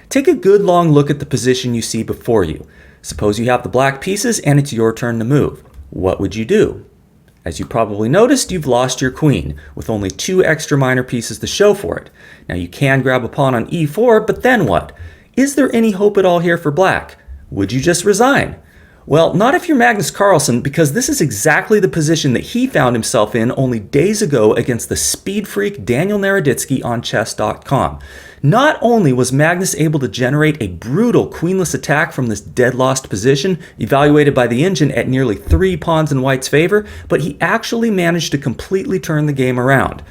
Take a good long look at the position you see before you. Suppose you have the black pieces and it's your turn to move. What would you do? As you probably noticed, you've lost your queen, with only 2 extra minor pieces to show for it. Now you can grab a pawn on e4, but then what? Is there any hope at all here for black? Would you just resign? Well, not if you're Magnus Carlsen, because this is exactly the position that he found himself in only days ago against the speed freak Daniel Naroditsky on chess.com. Not only was Magnus able to generate a brutal queenless attack from this dead-lost position, evaluated by the engine at nearly 3 pawns in white's favor, but he actually managed to completely turn the game around.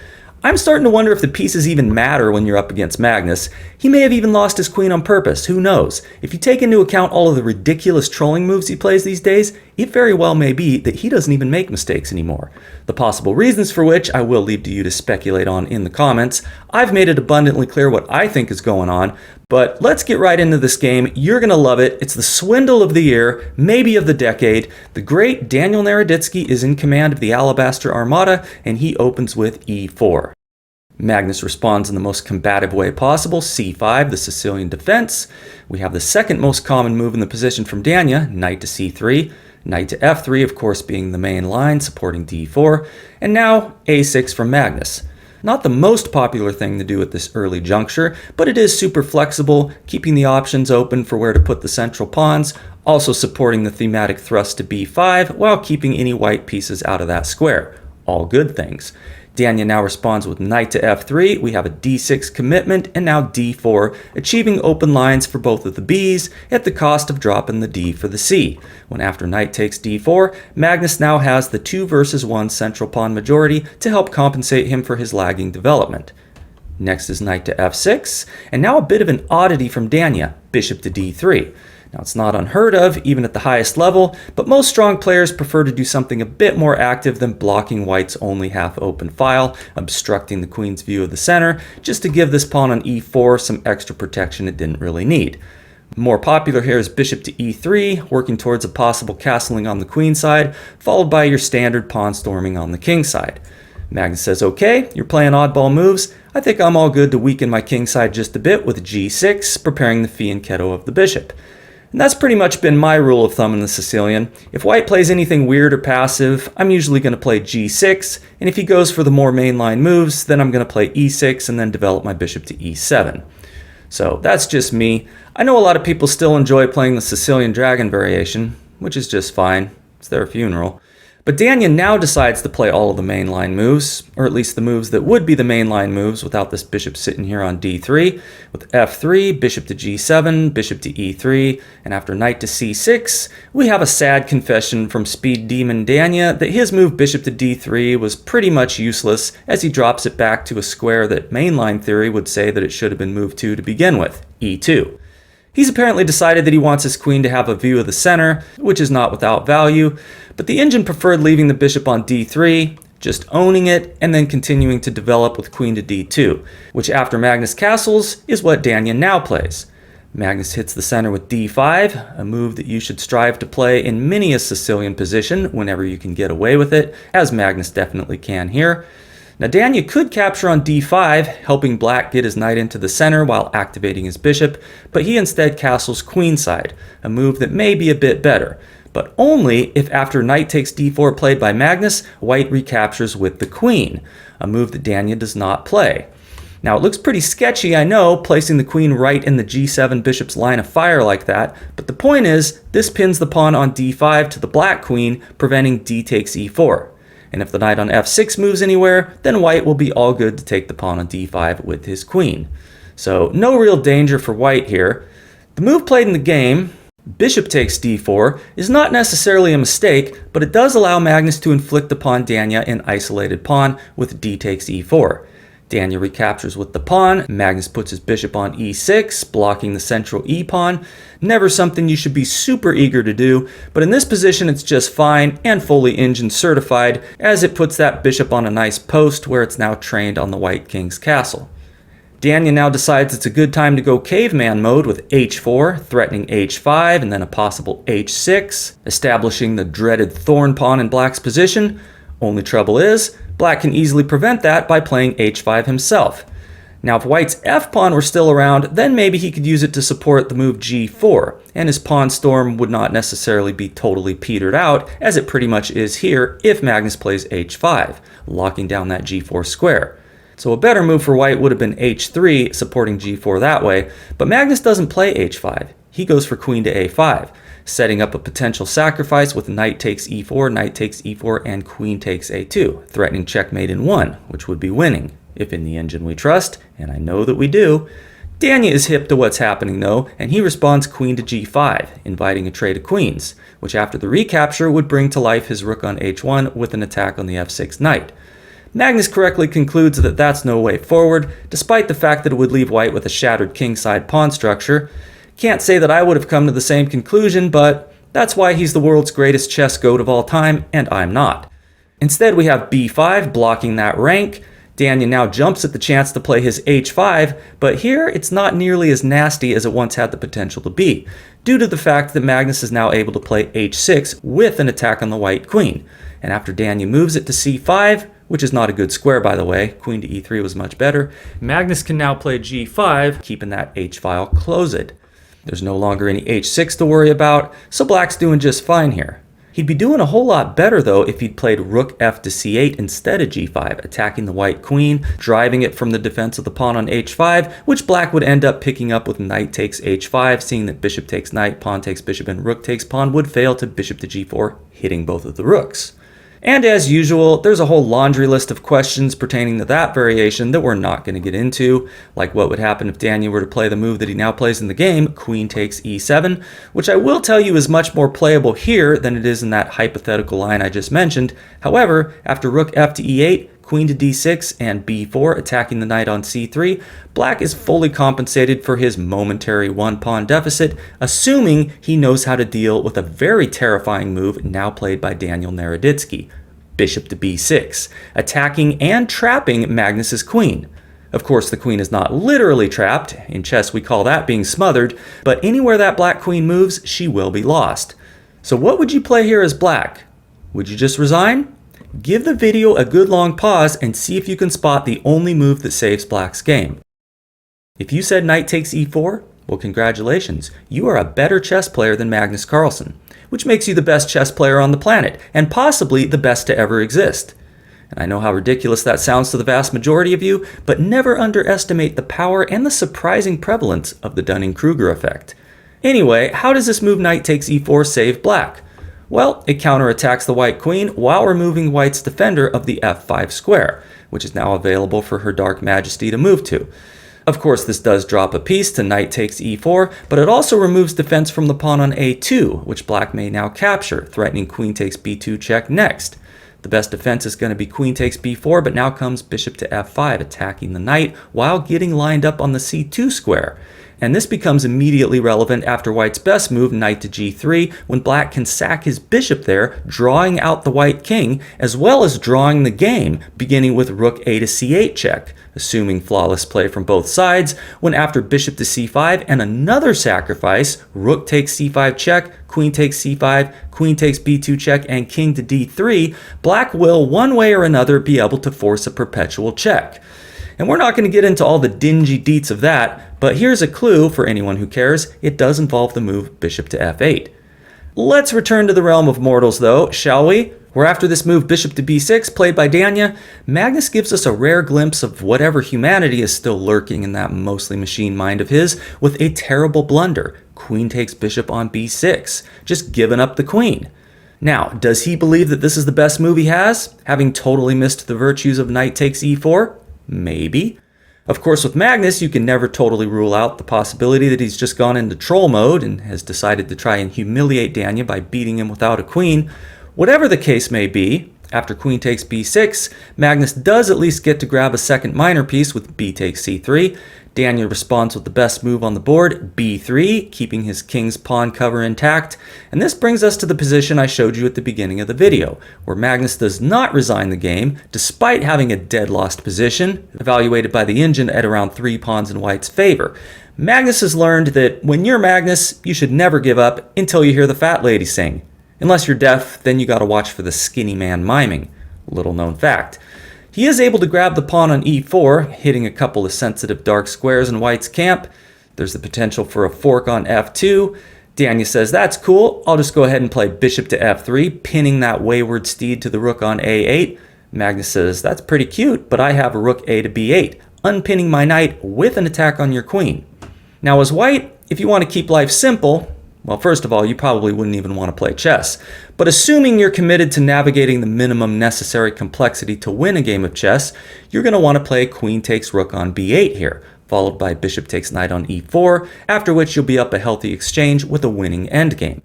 I'm starting to wonder if the pieces even matter when you're up against Magnus. He may have even lost his queen on purpose, who knows? If you take into account all of the ridiculous trolling moves he plays these days, it very well may be that he doesn't even make mistakes anymore. The possible reasons for which I will leave to you to speculate on in the comments. I've made it abundantly clear what I think is going on, but let's get right into this game. You're going to love it. It's the swindle of the year, maybe of the decade. The great Daniel Naroditsky is in command of the Alabaster Armada, and he opens with e4. Magnus responds in the most combative way possible, c5, the Sicilian defense. We have the second most common move in the position from Dania, knight to c3, knight to f3, of course being the main line, supporting d4, and now a6 from Magnus. Not the most popular thing to do at this early juncture, but it is super flexible, keeping the options open for where to put the central pawns, also supporting the thematic thrust to b5 while keeping any white pieces out of that square. All good things. Dania now responds with knight to f3, we have a d6 commitment, and now d4, achieving open lines for both of the b's at the cost of dropping the d for the c. When after knight takes d4, Magnus now has the 2 versus 1 central pawn majority to help compensate him for his lagging development. Next is knight to f6, and now a bit of an oddity from Dania, bishop to d3. Now, it's not unheard of, even at the highest level, but most strong players prefer to do something a bit more active than blocking white's only half-open file, obstructing the queen's view of the center, just to give this pawn on e4 some extra protection it didn't really need. More popular here is bishop to e3, working towards a possible castling on the queen side, followed by your standard pawn storming on the king side. Magnus says, okay, you're playing oddball moves. I think I'm all good to weaken my king side just a bit with g6, preparing the fianchetto of the bishop. And that's pretty much been my rule of thumb in the Sicilian. If white plays anything weird or passive, I'm usually going to play g6, and if he goes for the more mainline moves, then I'm going to play e6 and then develop my bishop to e7. So that's just me. I know a lot of people still enjoy playing the Sicilian dragon variation, which is just fine. It's their funeral. But Dania now decides to play all of the mainline moves, or at least the moves that would be the mainline moves without this bishop sitting here on d3, with f3, bishop to g7, bishop to e3, and after knight to c6, we have a sad confession from Speed Demon Dania that his move bishop to d3 was pretty much useless, as he drops it back to a square that mainline theory would say that it should have been moved to begin with, e2. He's apparently decided that he wants his queen to have a view of the center, which is not without value, but the engine preferred leaving the bishop on d3, just owning it, and then continuing to develop with queen to d2, which after Magnus castles is what Dania now plays. Magnus hits the center with d5, a move that you should strive to play in many a Sicilian position whenever you can get away with it, as Magnus definitely can here. Now Dania could capture on d5, helping black get his knight into the center while activating his bishop, but he instead castles queenside, a move that may be a bit better, but only if after knight takes d4 played by Magnus, white recaptures with the queen, a move that Dania does not play. Now it looks pretty sketchy, I know, placing the queen right in the g7 bishop's line of fire like that, but the point is, this pins the pawn on d5 to the black queen, preventing d takes e4. And if the knight on f6 moves anywhere, then white will be all good to take the pawn on d5 with his queen. So no real danger for white here. The move played in the game, bishop takes d4, is not necessarily a mistake, but it does allow Magnus to inflict upon Dania an isolated pawn with d takes e4. Dania recaptures with the pawn, Magnus puts his bishop on e6, blocking the central e-pawn. Never something you should be super eager to do, but in this position it's just fine and fully engine certified, as it puts that bishop on a nice post where it's now trained on the white king's castle. Dania now decides it's a good time to go caveman mode with h4, threatening h5, and then a possible h6, establishing the dreaded thorn pawn in black's position. Only trouble is, black can easily prevent that by playing h5 himself. Now, if white's f-pawn were still around, then maybe he could use it to support the move g4, and his pawn storm would not necessarily be totally petered out, as it pretty much is here if Magnus plays h5, locking down that g4 square. So a better move for white would have been h3, supporting g4 that way, but Magnus doesn't play h5. He goes for queen to a5, setting up a potential sacrifice with knight takes e4, knight takes e4, and queen takes a2, threatening checkmate in 1, which would be winning, if in the engine we trust, and I know that we do. Daniel is hip to what's happening though, and he responds queen to g5, inviting a trade of queens, which after the recapture would bring to life his rook on h1 with an attack on the f6 knight. Magnus correctly concludes that that's no way forward, despite the fact that it would leave white with a shattered kingside pawn structure. Can't say that I would have come to the same conclusion, but that's why he's the world's greatest chess goat of all time, and I'm not. Instead, we have b5 blocking that rank. Daniel now jumps at the chance to play his h5, but here it's not nearly as nasty as it once had the potential to be, due to the fact that Magnus is now able to play h6 with an attack on the white queen. And after Daniel moves it to c5, which is not a good square by the way, queen to e3 was much better, Magnus can now play g5, keeping that h-file closed. There's no longer any h6 to worry about, so black's doing just fine here. He'd be doing a whole lot better though if he'd played rook f to c8 instead of g5, attacking the white queen, driving it from the defense of the pawn on h5, which black would end up picking up with knight takes h5, seeing that bishop takes knight, pawn takes bishop, and rook takes pawn would fail to bishop to g4, hitting both of the rooks. And as usual, there's a whole laundry list of questions pertaining to that variation that we're not going to get into, like what would happen if Daniel were to play the move that he now plays in the game, queen takes e7, which I will tell you is much more playable here than it is in that hypothetical line I just mentioned. However, after rook f to e8, queen to d6, and b4 attacking the knight on c3, black is fully compensated for his momentary one-pawn deficit, assuming he knows how to deal with a very terrifying move now played by Daniel Naroditsky, bishop to b6, attacking and trapping Magnus's queen. Of course, the queen is not literally trapped. In chess, we call that being smothered, but anywhere that black queen moves, she will be lost. So what would you play here as black? Would you just resign? Give the video a good long pause and see if you can spot the only move that saves black's game. If you said knight takes e4, well, congratulations. You are a better chess player than Magnus Carlsen, which makes you the best chess player on the planet, and possibly the best to ever exist. And I know how ridiculous that sounds to the vast majority of you, but never underestimate the power and the surprising prevalence of the Dunning-Kruger effect. Anyway, how does this move knight takes e4 save black? Well, it counterattacks the white queen while removing white's defender of the f5 square, which is now available for her dark majesty to move to. Of course, this does drop a piece to knight takes e4, but it also removes defense from the pawn on a2, which black may now capture, threatening queen takes b2 check next. The best defense is going to be queen takes b4, but now comes bishop to f5, attacking the knight while getting lined up on the c2 square. And this becomes immediately relevant after white's best move, knight to g3, when black can sack his bishop there, drawing out the white king, as well as drawing the game, beginning with rook a to c8 check, assuming flawless play from both sides, when after bishop to c5 and another sacrifice, rook takes c5 check, queen takes c5, queen takes b2 check, and king to d3, black will one way or another be able to force a perpetual check. And we're not going to get into all the dingy deets of that, but here's a clue for anyone who cares. It does involve the move bishop to f8. Let's return to the realm of mortals though, shall we? Where after this move bishop to b6 played by Daniel, Magnus gives us a rare glimpse of whatever humanity is still lurking in that mostly machine mind of his with a terrible blunder. Queen takes bishop on b6, just giving up the queen. Now, does he believe that this is the best move he has, having totally missed the virtues of knight takes e4? Maybe. Of course, with Magnus, you can never totally rule out the possibility that he's just gone into troll mode and has decided to try and humiliate Daniel by beating him without a queen. Whatever the case may be, after queen takes b6, Magnus does at least get to grab a second minor piece with b takes c3. Daniel responds with the best move on the board, b3, keeping his king's pawn cover intact. And this brings us to the position I showed you at the beginning of the video, where Magnus does not resign the game, despite having a dead lost position, evaluated by the engine at around 3 pawns in white's favor. Magnus has learned that when you're Magnus, you should never give up until you hear the fat lady sing. Unless you're deaf, then you gotta watch for the skinny man miming. Little known fact. He is able to grab the pawn on e4, hitting a couple of sensitive dark squares in white's camp. There's the potential for a fork on f2. Daniel says, that's cool, I'll just go ahead and play bishop to f3, pinning that wayward steed to the rook on a8. Magnus says, that's pretty cute, but I have a rook a to b8, unpinning my knight with an attack on your queen. Now as white, if you want to keep life simple, well, first of all, you probably wouldn't even want to play chess. But assuming you're committed to navigating the minimum necessary complexity to win a game of chess, you're going to want to play queen takes rook on b8 here, followed by bishop takes knight on e4, after which you'll be up a healthy exchange with a winning endgame.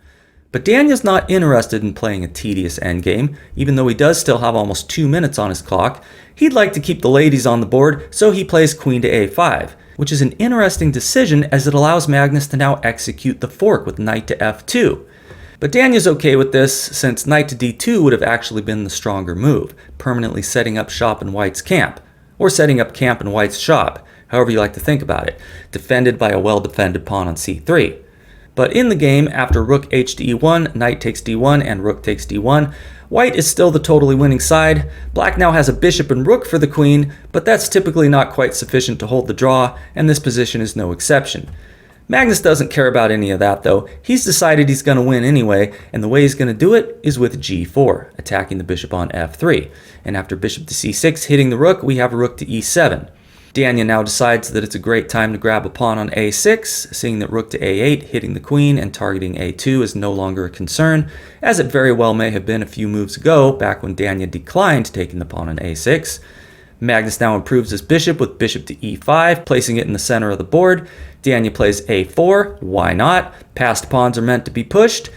But Daniel's not interested in playing a tedious endgame, even though he does still have almost 2 minutes on his clock. He'd like to keep the ladies on the board, so he plays queen to a5, which is an interesting decision as it allows Magnus to now execute the fork with knight to f2. But Daniel's okay with this, since knight to d2 would have actually been the stronger move, permanently setting up shop in white's camp, or setting up camp in white's shop, however you like to think about it, defended by a well-defended pawn on c3. But in the game, after rook h to e1, knight takes d1, and rook takes d1, white is still the totally winning side. Black now has a bishop and rook for the queen, but that's typically not quite sufficient to hold the draw, and this position is no exception. Magnus doesn't care about any of that though. He's decided he's going to win anyway, and the way he's going to do it is with g4, attacking the bishop on f3. And after bishop to c6 hitting the rook, we have a rook to e7. Daniel now decides that it's a great time to grab a pawn on a6, seeing that rook to a8 hitting the queen and targeting a2 is no longer a concern, as it very well may have been a few moves ago, back when Daniel declined taking the pawn on a6. Magnus now improves his bishop with bishop to e5, placing it in the center of the board. Daniel plays a4, why not? Passed pawns are meant to be pushed.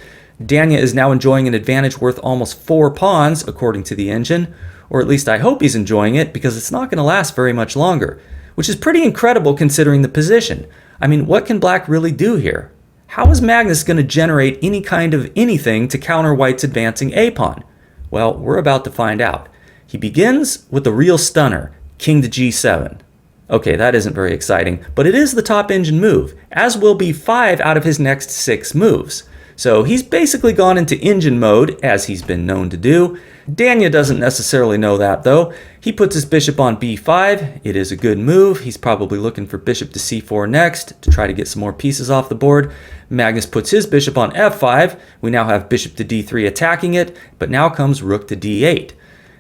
Daniel is now enjoying an advantage worth almost 4 pawns, according to the engine. Or at least I hope he's enjoying it, because it's not going to last very much longer, which is pretty incredible considering the position. I mean, what can black really do here? How is Magnus going to generate any kind of anything to counter white's advancing a-pawn? Well, we're about to find out. He begins with a real stunner, king to g7. Okay, that isn't very exciting, but it is the top engine move, as will be 5 out of his next 6 moves. So he's basically gone into engine mode, as he's been known to do. Daniel doesn't necessarily know that though. He puts his bishop on b5. It is a good move. He's probably looking for bishop to c4 next to try to get some more pieces off the board. Magnus puts his bishop on f5. We now have bishop to d3 attacking it, but now comes rook to d8.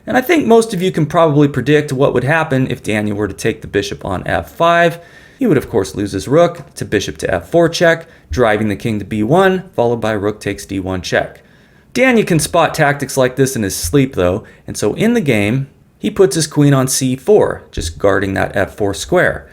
And I think most of you can probably predict what would happen if Daniel were to take the bishop on f5. He would of course lose his rook to bishop to f4 check, driving the king to b1, followed by rook takes d1 check. Daniel can spot tactics like this in his sleep though, and so in the game, he puts his queen on c4, just guarding that f4 square.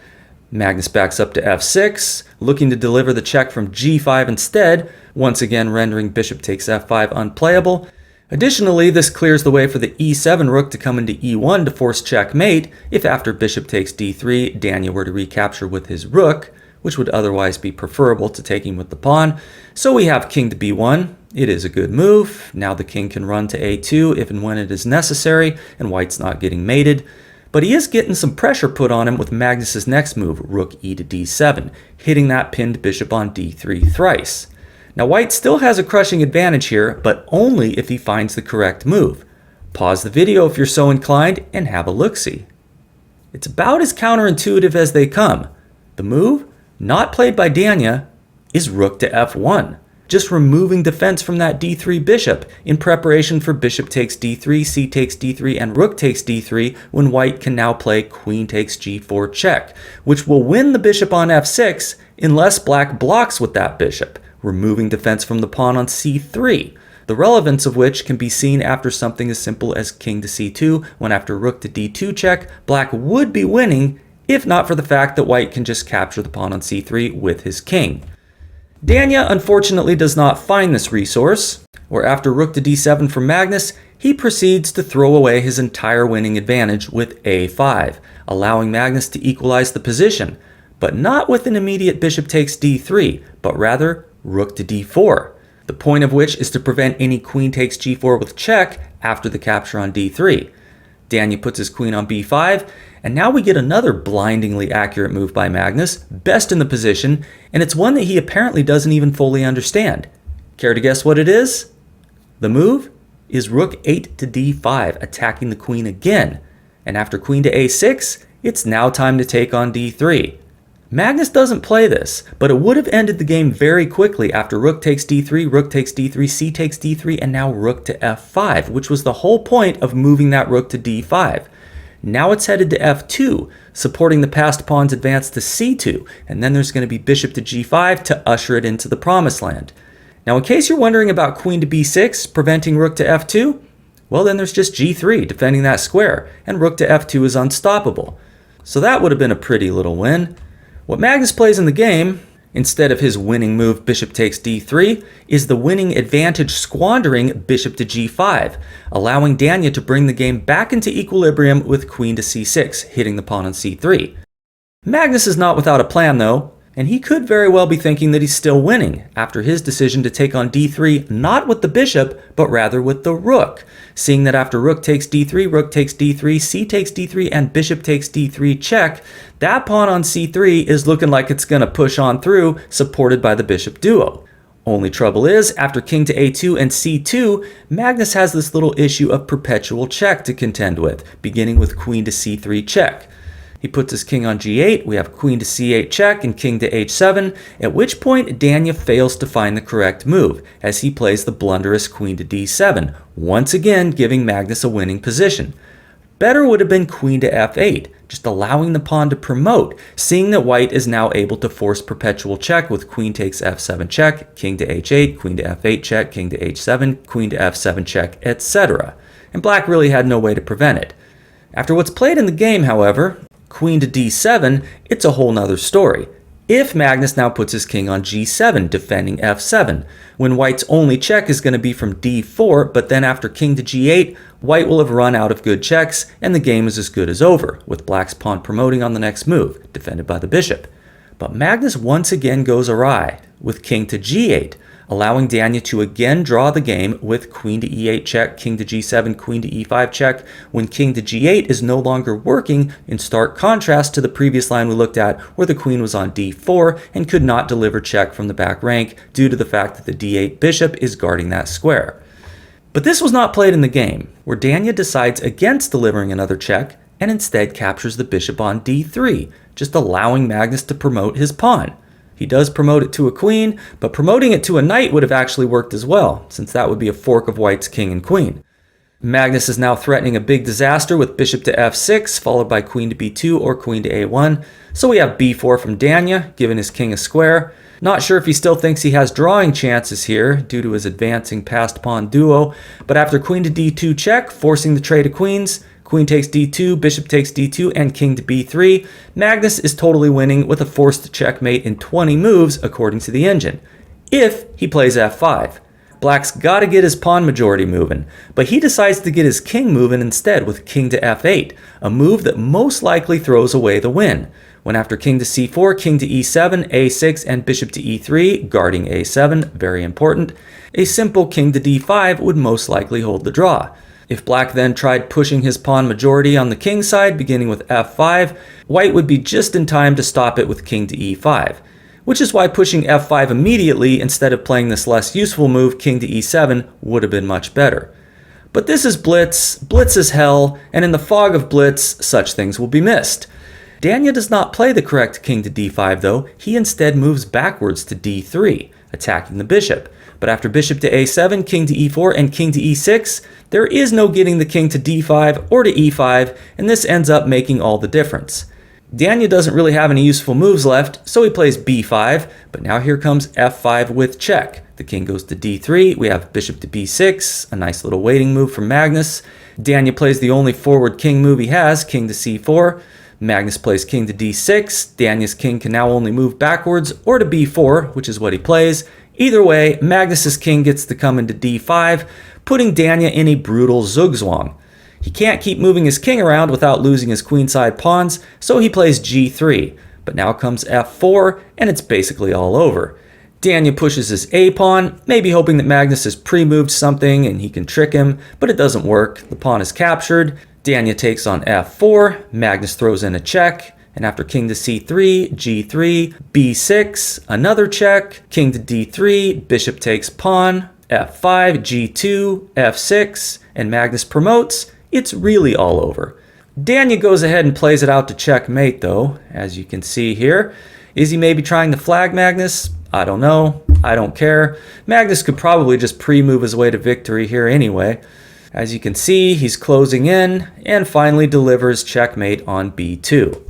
Magnus backs up to f6, looking to deliver the check from g5 instead, once again rendering bishop takes f5 unplayable. Additionally, this clears the way for the e7 rook to come into e1 to force checkmate if after bishop takes d3, Daniel were to recapture with his rook, which would otherwise be preferable to taking with the pawn. So we have king to b1. It is a good move. Now the king can run to a2 if and when it is necessary, and white's not getting mated. But he is getting some pressure put on him with Magnus's next move, rook e to d7, hitting that pinned bishop on d3 thrice. Now white still has a crushing advantage here, but only if he finds the correct move. Pause the video if you're so inclined and have a look-see. It's about as counterintuitive as they come. The move, not played by Daniel, is rook to f1, just removing defense from that d3 bishop in preparation for bishop takes d3, c takes d3, and rook takes d3 when white can now play queen takes g4 check, which will win the bishop on f6 unless black blocks with that bishop, removing defense from the pawn on c3, the relevance of which can be seen after something as simple as king to c2, when after rook to d2 check, black would be winning, if not for the fact that white can just capture the pawn on c3 with his king. Daniel unfortunately does not find this resource, where after rook to d7 from Magnus, he proceeds to throw away his entire winning advantage with a5, allowing Magnus to equalize the position, but not with an immediate bishop takes d3, but rather rook to d4, the point of which is to prevent any queen takes g4 with check after the capture on d3. Daniel puts his queen on b5, and now we get another blindingly accurate move by Magnus, best in the position, and it's one that he apparently doesn't even fully understand. Care to guess what it is? The move is rook 8 to d5, attacking the queen again. And after queen to a6, it's now time to take on d3. Magnus doesn't play this, but it would have ended the game very quickly after rook takes d3, rook takes d3, c takes d3, and now rook to f5, which was the whole point of moving that rook to d5. Now it's headed to f2, supporting the passed pawn's advance to c2, and then there's going to be bishop to g5 to usher it into the promised land. Now, in case you're wondering about queen to b6, preventing rook to f2, well, then there's just g3 defending that square, and rook to f2 is unstoppable. So that would have been a pretty little win. What Magnus plays in the game, instead of his winning move bishop takes d3, is the winning advantage squandering bishop to g5, allowing Daniel to bring the game back into equilibrium with queen to c6, hitting the pawn on c3. Magnus is not without a plan though, and he could very well be thinking that he's still winning after his decision to take on d3 not with the bishop, but rather with the rook, seeing that after rook takes d3, c takes d3, and bishop takes d3 check, that pawn on c3 is looking like it's going to push on through, supported by the bishop duo. Only trouble is, after king to a2 and c2, Magnus has this little issue of perpetual check to contend with, beginning with queen to c3 check. He puts his king on g8, we have queen to c8 check and king to h7, at which point Daniel fails to find the correct move, as he plays the blunderous queen to d7, once again giving Magnus a winning position. Better would have been queen to f8, just allowing the pawn to promote, seeing that white is now able to force perpetual check with queen takes f7 check, king to h8, queen to f8 check, king to h7, queen to f7 check, etc. And black really had no way to prevent it. After what's played in the game, however, queen to d7, it's a whole nother story. If Magnus now puts his king on g7, defending f7, when white's only check is going to be from d4, but then after king to g8, white will have run out of good checks, and the game is as good as over, with black's pawn promoting on the next move, defended by the bishop. But Magnus once again goes awry, with king to g8, allowing Daniel to again draw the game with queen to e8 check, king to g7, queen to e5 check, when king to g8 is no longer working, in stark contrast to the previous line we looked at where the queen was on d4 and could not deliver check from the back rank due to the fact that the d8 bishop is guarding that square. But this was not played in the game, where Daniel decides against delivering another check and instead captures the bishop on d3, just allowing Magnus to promote his pawn. He does promote it to a queen, but promoting it to a knight would have actually worked as well, since that would be a fork of white's king and queen. Magnus is now threatening a big disaster with bishop to f6, followed by queen to b2 or queen to a1. So we have b4 from Daniel, giving his king a square. Not sure if he still thinks he has drawing chances here, due to his advancing passed pawn duo, but after queen to d2 check, forcing the trade of queens, queen takes d2, bishop takes d2, and king to b3, Magnus is totally winning with a forced checkmate in 20 moves according to the engine, if he plays f5. Black's got to get his pawn majority moving, but he decides to get his king moving instead with king to f8, a move that most likely throws away the win, when after king to c4, king to e7, a6, and bishop to e3, guarding a7, very important, a simple king to d5 would most likely hold the draw. If black then tried pushing his pawn majority on the king side, beginning with f5, white would be just in time to stop it with king to e5, which is why pushing f5 immediately instead of playing this less useful move, king to e7, would have been much better. But this is Blitz, Blitz is hell, and in the fog of Blitz, such things will be missed. Daniel does not play the correct king to d5 though, he instead moves backwards to d3, attacking the bishop. But after bishop to a7, king to e4, and king to e6, there is no getting the king to d5 or to e5, and this ends up making all the difference. Daniel doesn't really have any useful moves left, so he plays b5, but now here comes f5 with check. The king goes to d3, we have bishop to b6, a nice little waiting move from Magnus. Daniel plays the only forward king move he has, king to c4. Magnus plays king to d6, Daniel's king can now only move backwards or to b4, which is what he plays. Either way, Magnus's king gets to come into d5, putting Daniel in a brutal zugzwang. He can't keep moving his king around without losing his queenside pawns, so he plays g3. But now comes f4, and it's basically all over. Daniel pushes his a-pawn, maybe hoping that Magnus has pre-moved something and he can trick him, but it doesn't work. The pawn is captured. Daniel takes on f4, Magnus throws in a check, and after king to c3, g3, b6, another check, king to d3, bishop takes pawn, f5, g2, f6, and Magnus promotes, it's really all over. Daniel goes ahead and plays it out to checkmate though, as you can see here. Is he maybe trying to flag Magnus? I don't know. I don't care. Magnus could probably just pre-move his way to victory here anyway. As you can see, he's closing in and finally delivers checkmate on b2.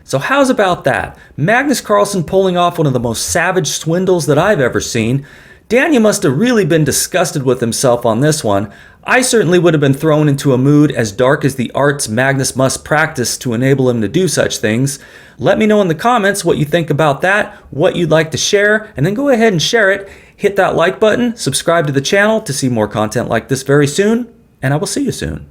So how's about that? Magnus Carlsen pulling off one of the most savage swindles that I've ever seen. Daniel must have really been disgusted with himself on this one. I certainly would have been thrown into a mood as dark as the arts Magnus must practice to enable him to do such things. Let me know in the comments what you think about that, what you'd like to share, and then go ahead and share it. Hit that like button, subscribe to the channel to see more content like this very soon, and I will see you soon.